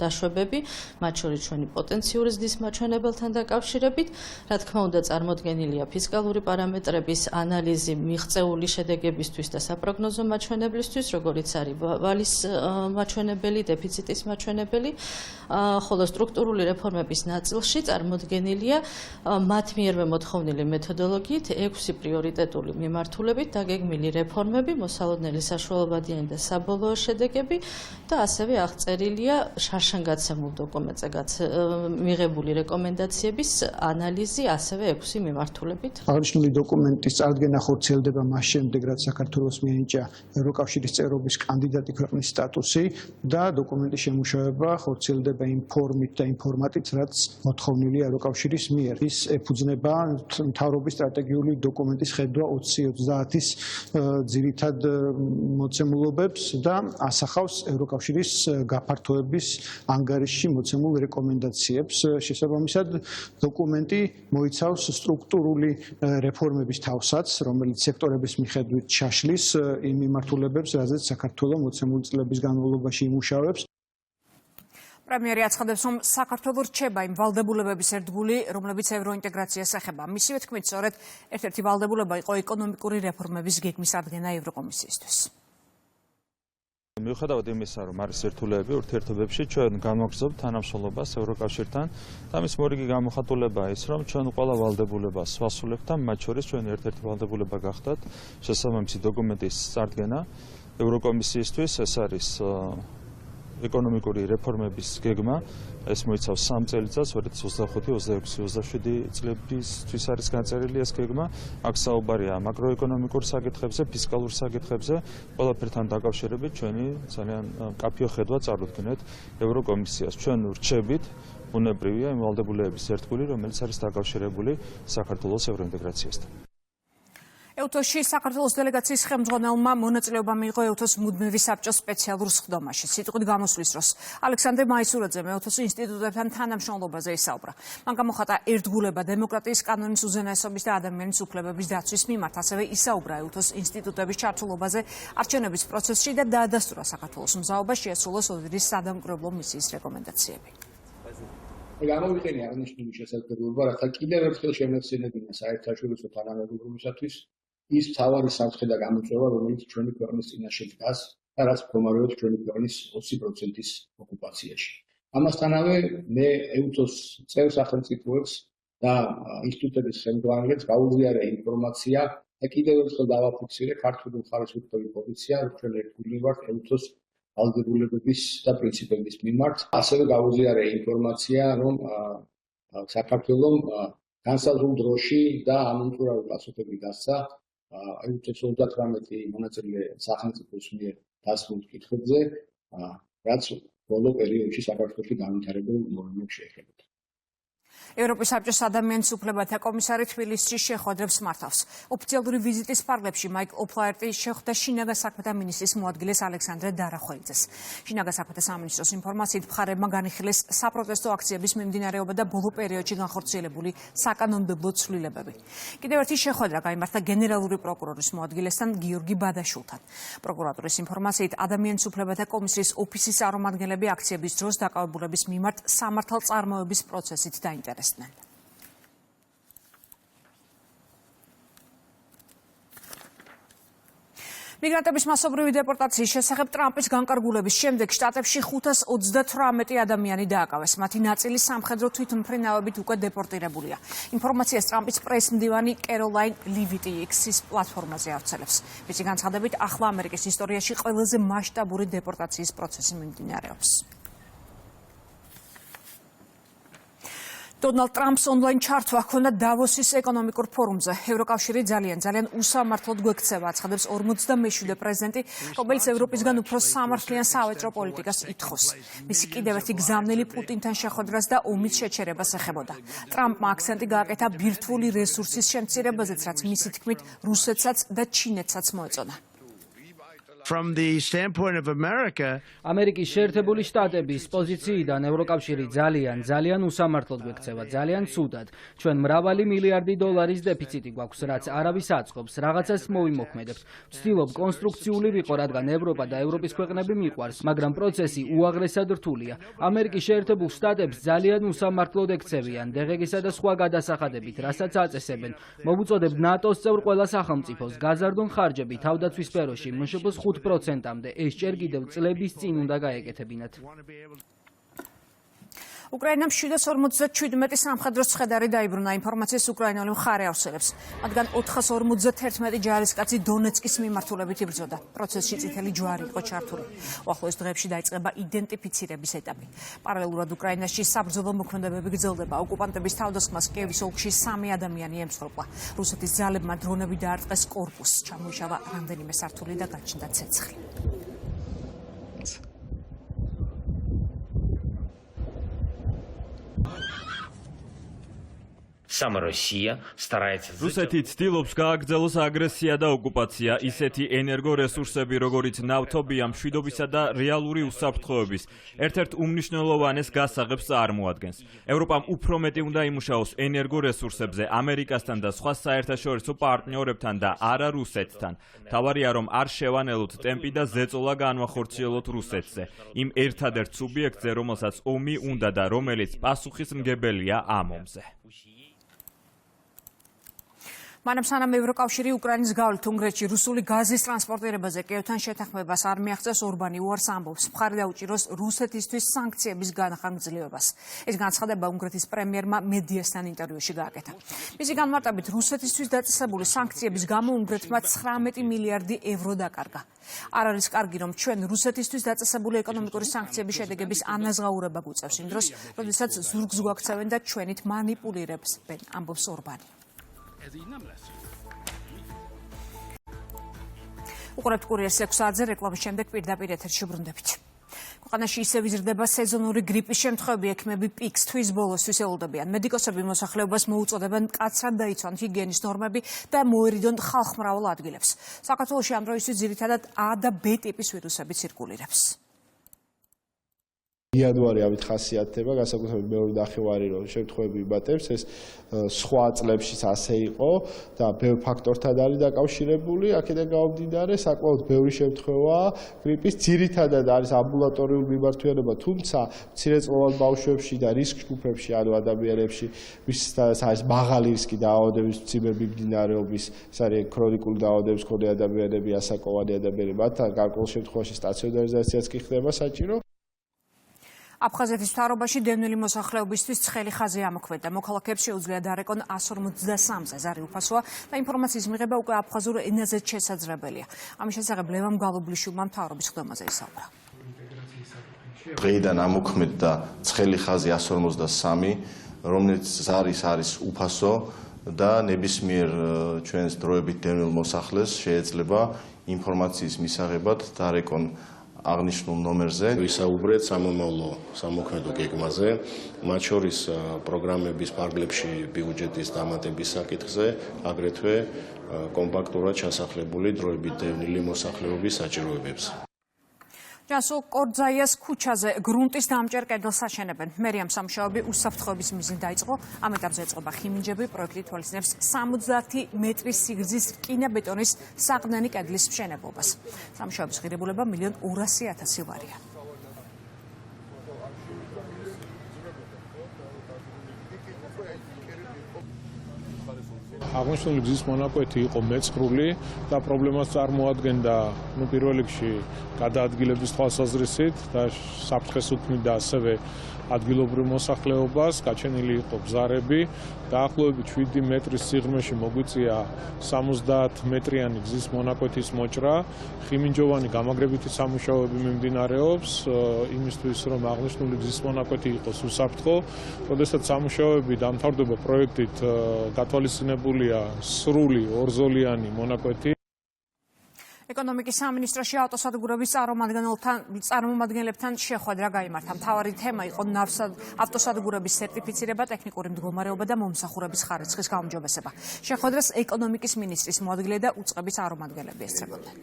დაშვებები, მათ შორის ჩვენი პოტენციური ზრდის მაჩვენებელთან დაკავშირებით. რა თქმა უნდა, წარმოდგენილია ფისკალური პარამეტრების ანალიზი მიღწეული შედეგებისთვის და საპროგნოზო მაჩვენებლისთვის, როგორიც არის ვალის მაჩვენებელი, დეფიციტის მაჩვენებელი, ხოლო სტრუქტურული რეფორმების ნაწილში წარმოდგენილია მათ მიერვე მოთხოვნილი მეთოდოლოგიით 6 პრიორიტეტული მიმართულებით დაგეგმილი რეფორმები, მოსალოდნელი საშუალებიანი და საბოლოო შედეგები და ასევე აღწერილია შარშანგაცემულ დოკუმენტზე მიღებული რეკომენდაციების ანალიზი ასევე 6 მიმართულებით. აღნიშნული დოკუმენტის წარდგენა ხორციელდება მას შემდეგ, რაც საქართველოს მიენიჭა ევროკავშირის წევრობის კანდიდატი ქვეყნის სტატუსი და დოკუმენტის შემუშავება ხორციელდება იმ ფორმით და იმ ფორმატით, რაც მოთხოვნილია ევროკავშირის მიერ. ის ეფუძნება მთავრობის სტრატეგიული დოკუმენტის ხედვა 2030-ის ძირითად მოცემულობებს და ასახავს ევროკავშირის გაფართოების ანგარიშში მოცემულ რეკომენდაციებს. შესაბამისად, დოკუმენტი მოიცავს სტრუქტურული რეფორმების თავსაც, რომელიც სექტორების მიხედვით ჩაშლის იმ მიმართულებებს, რაზეც საქართველოს მოცემული წლების განმავლობაში იმუშავებს. პრემიერი აცხადებს, რომ საქართველოს რჩება იმ ვალდებულებების ერთგული, რომლებიც ევროინტეგრაციას ეხება. მისივე თქმით, სწორედ ერთ-ერთი ვალდებულება იყო ეკონომიკური რეფორმების გეგმის ადგენა ევროკომისიისთვის. მიუხედავად იმისა, რომ არის ერთულეები ურთიერთობებში, ჩვენ განვაგრძობთ თანამშრომლობას ევროკავშირთან და მის მორიგი გამოხატულებაა ის, რომ ჩვენ ყველა ვალდებულებას ვასრულებთ და მათ შორის ჩვენი ერთ-ერთი ვალდებულება გახდათ შესაბამისი დოკუმენტის წარდგენა ევროკომისიისთვის. ეს არის ეკონომიკური რეფორმების გეგმა, ეს მოიცავს 3 წელიწადს, 2025, 26, 27 წლებისთვის არის განწერილი ეს გეგმა. აქ საუბარია მაკროეკონომიკურ საკითხებზე, ფისკალურ საკითხებზე, ყველაფერთან დაკავშირებით ჩვენი ძალიან მკაფიო ხედვა წარუდგინეთ ევროკომისიას. ჩვენ ვრჩებით უნებრივია იმ ვალდებულებების ერთგული, რომელიც არის დაკავშირებული საქართველოს ევროინტეგრაციასთან. ევთოში საქართველოს დელეგაციის ხელმძღვანელმა მონაწილეობა მიიღო ევთოს მუდმივი საბჭოს სპეციალურ სხდომაში. სიტყვით გამოსვლის დროს ალექსანდრე მაისურაძემ ევთოს ინსტიტუტებთან თანამშრომლობაზე ისაუბრა. მან გამოხატა ერთგულება დემოკრატიის, კანონის უზენაესობის და ადამიანის უფლებების დაცვის მიმართ. ასევე ისაუბრა ევთოს ინსტიტუტების ჩართულობაზე არჩევნების პროცესში და დაადასტურა საქართველოს მზაობა შეასრულოს ოდრის სადამკვირვებლო მისიის რეკომენდაციები. გამოვიყენე აღნიშნული შესაძლებლობა, რათა კიდევ ერთხელ შემეცნებინა საერთაშორისო თანამედროვეობისათვის ის მთავარი სამხედრო და გამოწვევა, რომელიც ჩვენი ქვეყნის წინაშე დგას და რაც მდგომარეობს ჩვენი ქვეყნის 20%-ის ოკუპაციაში. ამასთანავე მე ევთოს წევრ სახელმწიფოებს და ინსტიტუტების ხელმძღვანელებს გაუზიარე ინფორმაცია და კიდევ ერთხელ დავაფიქსირე ქართული მხარის უქცევი პოზიცია, რომ ჩვენ ერთგული ვართ ევთოს ვალდებულებების და პრინციპების მიმართ. ასევე გაუზიარე ინფორმაცია, რომ საქართველოს განსაზღვრულ დროში და ამომწურავი პასუხები დასცა ევთოს 38 მონაწილე სახელმწიფოს მიერ დასმულ კითხვებზე, რაც ბოლო პერიოდში საქართველოში განვითარებულ მოვლენებს შეეხება. ევროპის საბჭოს ადამიანის უფლებათა კომისარი თბილისში შეხვედრებს მართავს. ოფიციალური ვიზიტის ფარგლებში მაიკლ ოფლაერტი შეხვდა შინაგან საქმეთა მინისტრის მოადგილეს ალექსანდრე დარახველიძეს. შინაგან საქმეთა სამინისტროს ინფორმაციით მხარეებმა განიხილეს საპროტესტო აქციების მიმდინარეობა და ბოლო პერიოდში განხორციელებული საკანონმდებლო ცვლილებები. კიდევ ერთი შეხვედრა გაიმართა გენერალური პროკურორის მოადგილესთან გიორგი ბადაშულთან. პროკურატურის ინფორმაციით ადამიანის უფლებათა კომისრის ოფისის წარმომადგენლები აქციების დროს დაკავებულების მიმართ სამართალწარმოების პროცესით დაინტერესდნენ. მიგრანტების მასობრივი დეპორტაციის შესახებ ტრამპის განკარგულების შემდეგ შტატებში 538 ადამიანი დააკავეს. მათი ნაწილი სამხედრო თვითმფრინავებით უკვე დეპორტირებულია. ინფორმაციას ტრამპის პრეს-მდივანი კეროლაინ ლივიტი X-ის პლატფორმაზე ავრცელებს. მისი განცხადებით, ახლა ამერიკის ისტორიაში ყველაზე მასშტაბური დეპორტაციის პროცესი მიმდინარეობს. დონალდ ტრამპს ონლაინ ჩართვა ჰქონდა დავოსის ეკონომიკურ ფორუმზე. ევროკავშირი ძალიან უსამართლოდ გვექცევა, აცხადებს 47 პრეზიდენტი, რომელიც ევროპისგან უფრო სამართლიან სავაჭრო პოლიტიკას ითხოვს. მისი კიდევ ერთი გზავნილი პუტინთან შეხვედრას და ომის შეჩერებას ეხებოდა. ტრამპმა აქცენტი გააკეთა ბირთვული რესურსის შემცირებაზეც, რაც მისი თქმით რუსეთსაც და ჩინეთსაც მოეწონა. From the standpoint of America, ამერიკის შეერთებული შტატების პოზიციიდან ევროკავშირი ძალიან უსამართლოდ გვექცევა, ძალიან ცუდად. ჩვენ მრავალი მილიარდი დოლარის დეფიციტი გვაქვს, რაც არავის აწყობს, რაღაცას მოვიმოქმედებთ. ვცდილობ კონსტრუქციული ვიყო, რადგან ევროპა და ევროპის ქვეყნები მიყვარს, მაგრამ პროცესი უაღრესად რთულია. ამერიკის შეერთებულ შტატებს ძალიან უსამართლოდ ექცევიან დღეგისა და სხვა გადასახადებით, რასაც აწესებენ. მოვუწოდებთ ნატოს წევრ ყველა სახელმწიფოს გაზარდონ ხარჯები თავდაცვის სფეროში მშპ-ს 5%-მდე. ეს ჯერ კიდევ წლების წინ უნდა გაეკეთებინათ. უკრაინამ 757 სამხედრო ცხედარი დაიბრუნა ინფორმაციის უკრაინული მხარე ავრცელებს. მათგან 451 ჯარისკაცი დონეცკის მიმართულებით იბრძოდა. პროცესში წითელი ჯვარი იყო ჩართული. უახლოეს დღეებში დაიწყება იდენტიფიცირების ეტაპი. პარალელურად უკრაინაში საბრძოლო მოქმედებები გრძელდება. ოკუპანტების თავდასხმას კიევის ოლქში 3 ადამიანი ემსხვერპლა. რუსეთის ძალებმა დრონები დაარტყეს კორპუსს. ჩამოიშალა რამდენიმე სართული და გაჩნდა ცეცხლი. რუსეთი ცდილობს გააგრძელოს აგრესია და ოკუპაცია, ისეთი ენერგორესურსები, როგორიც ნავთობია, მშვიდობისა და რეალური უსაფრთხოების ერთ-ერთ უმნიშვნელოვანეს გასაღებს წარმოადგენს. ევროპამ უფრო მეტი უნდა იმუშაოს ენერგორესურსებზე ამერიკასთან და სხვა საერთაშორისო პარტნიორებთან და არა რუსეთთან. მთავარია, რომ არ შევანელოთ ტემპი და ზეწოლა განვახორციელოთ რუსეთზე, იმ ერთადერთ სუბიექტზე, რომელსაც ომი უნდა და რომელიც პასუხისმგებელია ამ ომზე. მანამ სანამ ევროკავშირი უკრაინის გავლით უნგრეთში რუსული გაზის ტრანსპორტირებაზე კიევთან შეთანხმებას არ მიაღწევს ორბანი უარს ამბობს. მხარი დაუჭიროს რუსეთისთვის სანქციების განხორციელებას. ეს განცხადება უნგრეთის პრემიერმა მედიასთან ინტერვიუში გააკეთა. მისი განმარტებით რუსეთისთვის დაწესებული სანქციების გამო უნგრეთმა 19 მილიარდი ევრო დაკარგა. არ არის კარგი, რომ ჩვენ რუსეთისთვის დაწესებული ეკონომიკური სანქციების შედეგების ანაზღაურება გვიწევს იმ დროს, როდესაც ზურგს გვაქცევენ და ჩვენით მანიპულირებენ, ამბობს ორბანი. უყურებთ კურიერს 6 საათზე რეკლამის შემდეგ პირდაპირ ეთერში ბრუნდებით. ქვეყანაში ისევ იზრდება სეზონური გრიპის შემთხვევები, ექიმები პიკს თვის ბოლოსთვის ელოდებიან. მედიკოსები მოსახლეობას მოუწოდებენ მკაცრად დაიცვან ჰიგიენის ნორმები და მოერიდონ ხალხმრავალ ადგილებს. საქართველოში ამ დროისთვის ძირითადად A და B ტიპის ვირუსები ცირკულირებს. იანვარი ამით ხასიათდება, განსაკუთრებით მეორე ნახევარი რომ შემთხვევები იბატებს, ეს სხვა წლებშიც ასე იყო და ბევრ ფაქტორთან არის დაკავშირებული, აქედან გამომდინარე, საკმაოდ ბევრი შემთხვევაა გრიპის, ძირითადად არის ამბულატორიული მიმართულება, თუმცა მცირეწლოვან ბავშვებში და რისკ ჯგუფებში, ანუ ადამიანებში, ვისაც არის მაღალი რისკი დაავადების მძიმე მიმდინარეობის, ეს არის ქრონიკული დაავადების მქონე ადამიანები, ასაკოვანი ადამიანები, მათთან გარკვეულ შემთხვევაში სტაციონარიზაციაც კი ხდება საჭირო. აფხაზეთის მთავრობაში დევნილი მოსახლეობისთვის ცხელი ხაზი ამოქმედა. მოქალაქეებს შეუძლია დარეკონ 153-ზე ზარი უფასოა და ინფორმაციის მიღება უკვე აფხაზურ ენაზეც შესაძლებელია. ამის შესახებ ლევან გალობლიშვილმა მთავრობის ხდომაზე ისაუბრა. დღეიდან ამოქმედდა ცხელი ხაზი 153, რომელიც ზარის არის უფასო და ნებისმიერ ჩვენს დროებით დევნილ მოსახლეს შეეძლება ინფორმაციის მისაღებად დარეკონ აღნიშნულ ნომერზე. ვისაუბრეთ სამომავლო სამოქმედო გეგმაზე, მათ შორის პროგრამების ფარგლებში ბიუჯეტის დამატების საკითხზე, აგრეთვე კომპაქტურად ჩასახლებული დროებით დევნილი მოსახლეობის საჭიროებებს. ჯანსუღ კორძაიას ქუჩაზე გრუნტის დამჭერ კედელს აშენებენ. მერიამ სამუშაოები უსაფრთხოების მიზნით დაიწყო. ამ ეტაპზე ეწყობა ხიმინჯები, პროექტი თვალისწინებს 70 მეტრის სიგრძის რკინა-ბეტონის საყრდენი კედლის მშენებლობას. სამუშაოების ღირებულება 1.200.000 ლარია. აღნიშნული გზის მონაკვეთი იყო მეწყრული და პრობლემას წარმოადგენდა პირველ რიგში გადაადგილების თვალსაზრისით და საფრთხეს უთმიდა და ასევე ადგილობრივ მოსახლეობას. გაჩენილი იყო ბზარები, დაახლოებით 7 მეტრის სიღრმეში მოგვიწია 70 მეტრიანი გზის მონაკვეთის მოჭრა. ხიმინჯოვანი გამაგრებითი სამუშაოები მიმდინარეობს იმისთვის, რომ აღნიშნული გზის მონაკვეთი იყოს უსაფრთხო. როდესაც სამუშაოები დამთავრდება, პროექტით გათვალისწინებულია სრული ორზოლიანი მონაკვეთი. ეკონომიკის სამინისტროში ავტოსადგურების წარმომადგენლებთან შეხვედრა გაიმართა. მთავარი თემა იყო ავტოსადგურების სერტიფიცირება, ტექნიკური მდგომარეობა და მომსახურების ხარისხის გაუმჯობესება. შეხვედრას ეკონომიკის მინისტრის მოადგილე და უწყების წარმომადგენლები ესწრებოდნენ.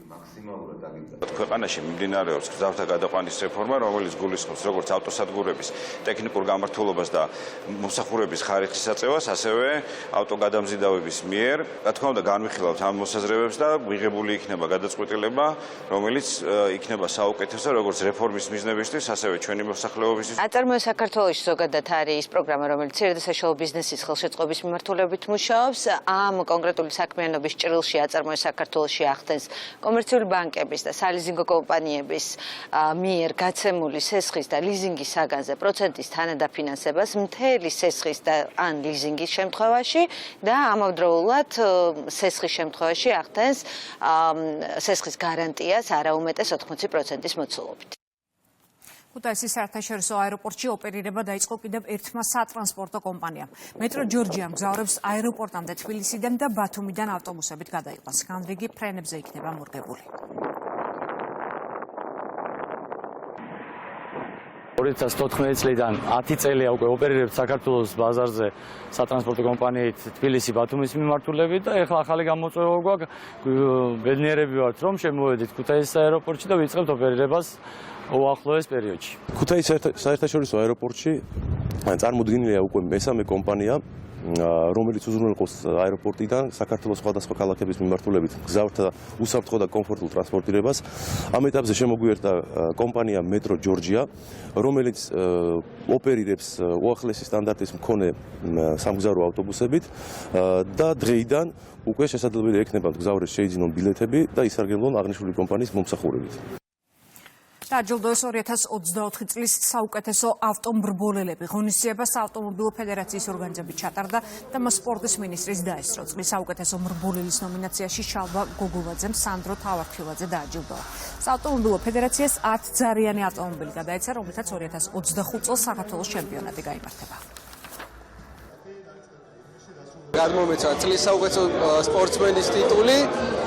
ქვეყანაში მიმდინარეობს გზათა გადაყვანის რეფორმა, რომელიც გულისხმობს როგორც ავტოსადგურების ტექნიკურ გამართულებას და მომსახურების ხარისხის აწევას, ასევე ავტოგადამზიდავების მიერ. რა თქმა უნდა, განვიხილავთ ამ მოსაზრებებს და მიღებული იქნება გადაწყვეტილება გადაწყვეტილება, რომელიც იქნება საუკეთესო როგორც რეფორმის მიზნებისთვის, ასევე ჩვენი მოსახლეობისთვის. აწარმოე საქართველოში ზოგადად არის ის პროგრამა, რომელიც ცირდესაშუალო ბიზნესის ხელშეწყობის მიმართულებით მუშაობს. ამ კონკრეტული საქმიანობის ჭრილში აწარმოე საქართველოში ახდენს კომერციული ბანკების და სალიზინგო კომპანიების მიერ გაცემული სესხის და ლიზინგის საგანზე პროცენტის თანადაფინანსებას მთელი სესხის და ან ლიზინგის შემთხვევაში და ამავდროულად სესხის შემთხვევაში ახდენს სესხის გარანტიას არა უმეტეს 80%-ის მოცულობით. ქუთაისის საერთაშორისო აეროპორტში ოპერირება დაიწყო კიდევ ერთმა სატრანსპორტო კომპანიამ. მეტრო ჯორჯია მგზავრებს აეროპორტამდე თბილისიდან და ბათუმიდან ავტობუსებით გადაიყვანს. განრიგი ფრენებზე იქნება მორგებული. 2014 წლიდან 10 წელია უკვე ოპერირებს საქართველოს ბაზარზე სატრანსპორტო კომპანიით თბილისი-ბათუმის მიმართულებით და ეხლა ახალი გამოწვევა გვაქვს. ბედნიერები ვართ, რომ შემოვედით ქუთაისის აეროპორტში და ვიწყებთ ოპერირებას უახლოეს პერიოდში. ქუთაისის საერთაშორისო აეროპორტში წარმოდგენილია უკვე მესამე კომპანია, რომელიც უზრუნველყოფს აეროპორტიდან საქართველოს სხვადასხვა ქალაქების მიმართულებით გზავრთა უსაფრთხო და კომფორტულ ტრანსპორტირებას. ამ ეტაპზე შემოგვიერთდა კომპანია მეტრო ჯორჯია, რომელიც ოპერირებს უახლესი სტანდარტის მქონე სამგზავრო ავტობუსებით და დღეიდან უკვე შესაძლებელი ექნება მგზავრებს შეიძინონ ბილეთები და ისარგებლონ აღნიშნული კომპანიის მომსახურებით. დაჯილდოეს 2024 წლის საუკეთესო ავტომრბოლელები. ღონისძიებას ავტომობილო ფედერაციის ორგანიზებით ჩატარდა და მას სპორტის მინისტრის დაესწრო. წლის საუკეთესო მრბოლელის ნომინაციაში შალვა გოგოვაძემ სანდრო თავარქილაძე დააჯილდოა. საავტომობილო ფედერაციას 10 ძარიანი ავტომობილი გადაეცა, რომლითაც 2025 წელს საქართველოს ჩემპიონატი გაიმართება. გადმომეცა წლის საუკეთესო სპორტსმენის ტიტული.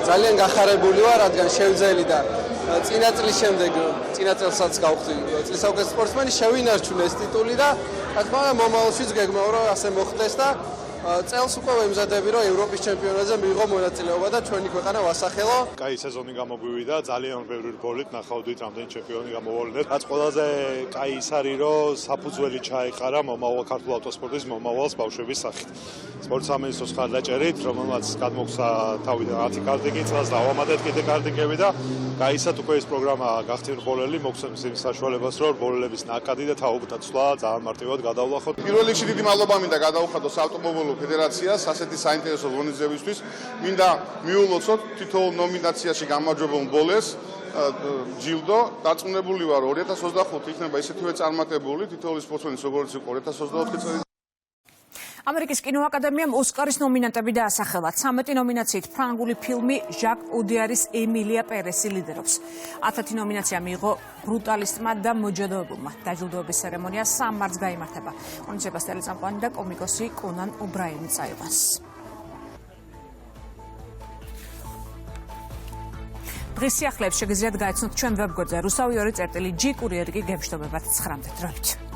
ძალიან გახარებული ვარ, რადგან შევძელი და წინა წლის შემდეგ წინა წელსაც გავხდი წლის საუკეთესო სპორტსმენი, შევინარჩუნე ეს ტიტული და რა თქმა უნდა მომავალშიც გეგმავ რომ ასე მოხდეს და წელს უკვე ვემზადები რომ ევროპის ჩემპიონატზე მიიღო მონაწილეობა და ჩვენი ქვეყანა ვასახელო. კაი სეზონი გამოგვივიდა, ძალიან ბევრი რბოლით ნახავდით, რამდენი ჩემპიონი გამოვოლინეთ. რაც ყველაზე კაი ის არის რომ საფუძველი ჩაეყარა მომავალ ქართულ ავტოსპორტის მომავალს ბავშვების სახით. სპორტ სამინისტროს ხარდაჭერით, რომელმაც გადმოგცა თავიდან 10 კარტინგი წელს დავამატეთ კიდე კარტინგები და კაისად უკვე ეს პროგრამა გახდი რბოლელი, მოგცემს იმ საშუალებას რომ რბოლელების ნაკადი და თაობთა ცვლა ძალიან მარტივად გადავლახოთ. პირველ რიგში დიდი მადლობა მინდა გადავხადოს ავტომობილო ფედერაციას ასეთი საინტერესო ღონისძიებისთვის. მინდა მიულოცოთ თითოეულ ნომინაციაში გამარჯვებულ ბოლეს ჯილდო. დარწმუნებული ვარ 2025 იქნება ისეთივე წარმატებული თითოეული სპორტსმენის როგორც იყო 2024 წელს. ამერიკის კინოაკადემიამ ოსკარის ნომინანტები დაასახელა. 13 ნომინაციით ფრანგული ფილმი ჟაკ ოდიარის ემილია პერესი ლიდერობს. 10 ნომინაცია მიიღო ბრუტალისტმა და მოჯადოებულმა. დაჯილდოების ცერემონია 3 მარტს გაიმართება. ღონისძიებას ტელეწამყვანი და კომიკოსი კონან ობრაენი წაიყვანს. დღის სიახლეებს შეგიძლიათ გაიცნოთ ჩვენ ვებგვერდზე rusau2.gi კურიერი კი გემშვიდობებათ 9-მდე დროებით.